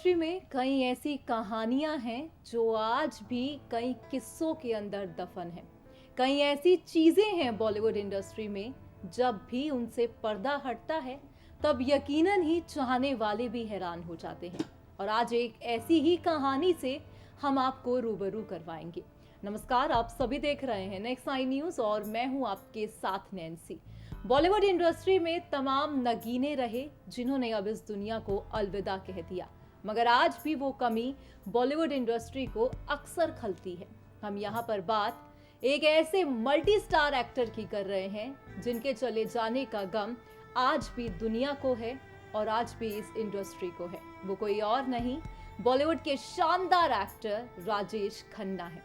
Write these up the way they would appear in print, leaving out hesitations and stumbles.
Industry में कई ऐसी कहानियां हैं जो आज भी कई किस्सों के अंदर दफन है। कई ऐसी चीजें हैं बॉलीवुड इंडस्ट्री में, जब भी उनसे पर्दा हटता है तब यकीनन ही चाहने वाले भी हैरान हो जाते हैं। और आज एक ऐसी ही कहानी से हम आपको रूबरू करवाएंगे। नमस्कार, आप सभी देख रहे हैं नेक्स्ट आई न्यूज और मैं हूं आपके साथ नैन्सी। बॉलीवुड इंडस्ट्री में तमाम नगीने रहे जिन्होंने अब इस दुनिया को अलविदा कह दिया, मगर आज भी वो कमी बॉलीवुड इंडस्ट्री को अक्सर खलती है। हम यहाँ पर बात एक ऐसे मल्टी स्टार एक्टर की कर रहे हैं जिनके चले जाने का गम आज भी दुनिया को है और आज भी इस इंडस्ट्री को है। वो कोई और नहीं, बॉलीवुड के शानदार एक्टर राजेश खन्ना है।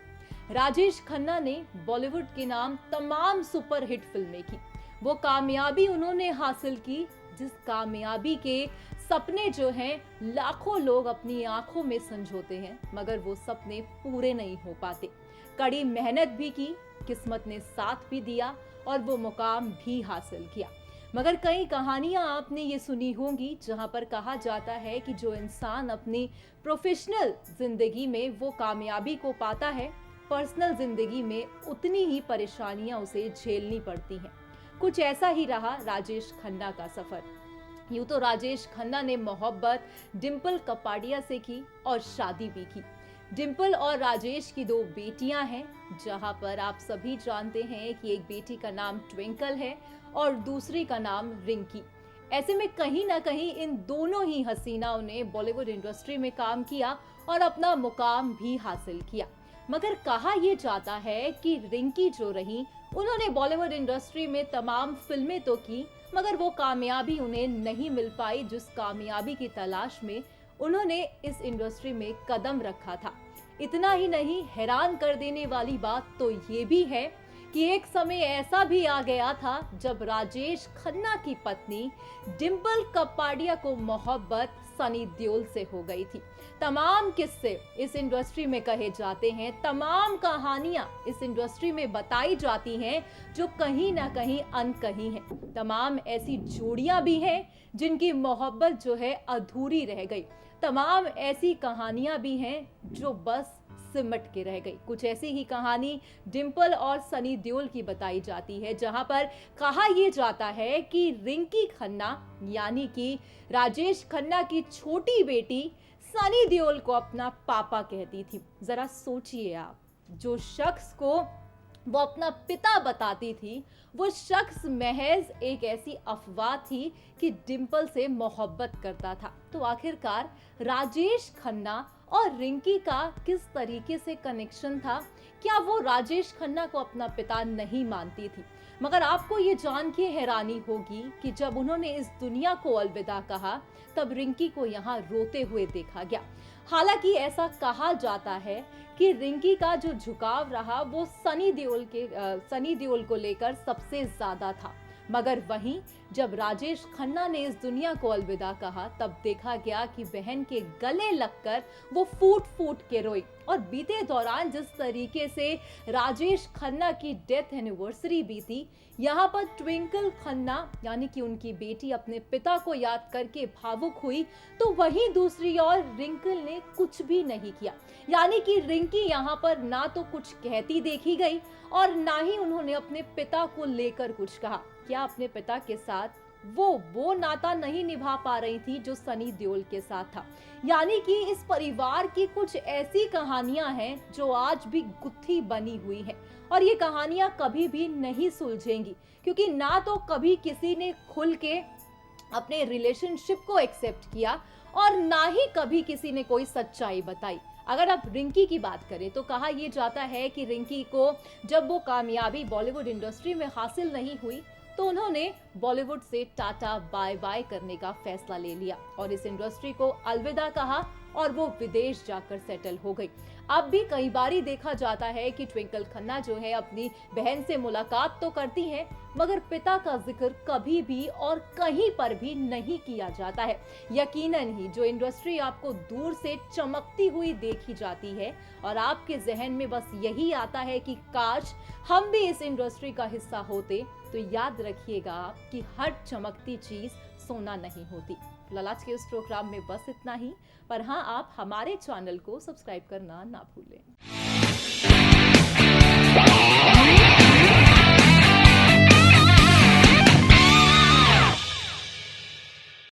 राजेश खन्ना ने बॉलीवुड के नाम तमाम सुपरहिट फिल्में की। वो कामयाबी उन्होंने हासिल की जिस कामयाबी के सपने जो हैं लाखों लोग अपनी आंखों में संजोते हैं, मगर वो सपने पूरे नहीं हो पाते। कड़ी मेहनत भी की, किस्मत ने साथ भी दिया और वो मुकाम भी हासिल किया। मगर कई कहानियां आपने ये सुनी होंगी जहां पर कहा जाता है कि जो इंसान अपनी प्रोफेशनल जिंदगी में वो कामयाबी को पाता है, पर्सनल जिंदगी में उतनी ही परेशानियां उसे झेलनी पड़ती हैं। कुछ ऐसा ही रहा राजेश खन्ना का सफर। यूं तो राजेश खन्ना ने मोहब्बत डिंपल कपाड़िया से की और शादी भी की। डिंपल और राजेश की दो बेटियां हैं, जहां पर आप सभी जानते हैं कि एक बेटी का नाम ट्विंकल है और दूसरी का नाम रिंकी। ऐसे में कहीं ना कहीं इन दोनों ही हसीनाओं ने बॉलीवुड इंडस्ट्री में काम किया और अपना मुकाम भी हासिल किया। मगर कहा यह जाता है कि रिंकी जो रही, उन्होंने बॉलीवुड इंडस्ट्री में तमाम फिल्में तो की, मगर वो कामयाबी उन्हें नहीं मिल पाई जिस कामयाबी की तलाश में उन्होंने इस इंडस्ट्री में कदम रखा था। इतना ही नहीं, हैरान कर देने वाली बात तो ये भी है कि एक समय ऐसा भी आ गया था जब राजेश खन्ना की पत्नी डिंपल कपाड़िया को मोहब्बत सनी देओल से हो गई थी। तमाम किस्से इस इंडस्ट्री में कहे जाते हैं, तमाम कहानियां इस इंडस्ट्री में बताई जाती हैं जो कहीं ना कहीं अनकही हैं। तमाम ऐसी जोड़ियां भी हैं जिनकी मोहब्बत जो है अधूरी रह गई। तमाम ऐसी कहानियां भी हैं जो बस सिमट के रह गई। कुछ ऐसी ही कहानी डिंपल और सनी देओल की बताई जाती है, जहां पर कहा यह जाता है कि रिंकी खन्ना यानी कि राजेश खन्ना की छोटी बेटी सनी देओल को अपना पापा कहती थी। जरा सोचिए आप, जो शख्स को वो अपना पिता बताती थी, वो शख्स महज एक ऐसी अफवाह थी कि डिंपल से मोहब्बत करता था। तो आखिरकार राजेश खन्ना और रिंकी का किस तरीके से कनेक्शन था? क्या वो राजेश खन्ना को अपना पिता नहीं मानती थी? मगर आपको ये जान के हैरानी होगी कि जब उन्होंने इस दुनिया को अलविदा कहा तब रिंकी को यहाँ रोते हुए देखा गया। हालांकि ऐसा कहा जाता है कि रिंकी का जो झुकाव रहा वो सनी देओल को लेकर सबसे ज्यादा था। मगर वहीं जब राजेश खन्ना ने इस दुनिया को अलविदा कहा तब देखा गया कि बहन के गले लगकर वो फूट फूट के रोई। और बीते दौरान जिस तरीके से राजेश खन्ना की डेथ एनिवर्सरी बीती, यहाँ पर ट्विंकल खन्ना यानी कि उनकी बेटी अपने पिता को याद करके भावुक हुई, तो वहीं दूसरी ओर रिंकल ने कुछ भी नहीं किया। यानी कि रिंकी यहाँ पर ना तो कुछ कहती देखी गई और ना ही उन्होंने अपने पिता को लेकर कुछ कहा। क्या अपने पिता के साथ वो नाता नहीं निभा पा रही थी जो सनी देओल के साथ था। यानी कि इस परिवार की कुछ ऐसी कहानियां हैं जो आज भी गुत्थी बनी हुई हैं और ये कहानियां कभी भी नहीं सुलझेंगी, क्योंकि ना तो कभी किसी ने खुल के अपने रिलेशनशिप को एक्सेप्ट किया और ना ही कभी किसी ने कोई सच्चाई बताई। अगर आप रिंकी की बात करें तो कहा यह जाता है कि रिंकी को जब वो कामयाबी बॉलीवुड इंडस्ट्री में हासिल नहीं हुई तो उन्होंने बॉलीवुड से टाटा बाय बाय करने का फैसला ले लिया और इस इंडस्ट्री को अलविदा कहा और वो विदेश जाकर सेटल हो गई। अब भी कई बारी देखा जाता है कि ट्विंकल खन्ना जो है अपनी बहन से मुलाकात तो करती हैं, मगर पिता का जिक्र कभी भी और कहीं पर भी नहीं किया जाता है। यकीनन ही जो इंडस्ट्री आपको दूर से चमकती हुई देखी जाती है और आपके जहन में बस यही आता है कि काश हम भी इस इंडस्ट्री का हिस्सा होते, तो याद रखिएगा कि हर चमकती चीज सोना नहीं होती। फिलहाल आज के इस प्रोग्राम में बस इतना ही, पर हाँ, आप हमारे चैनल को सब्सक्राइब करना ना भूलें।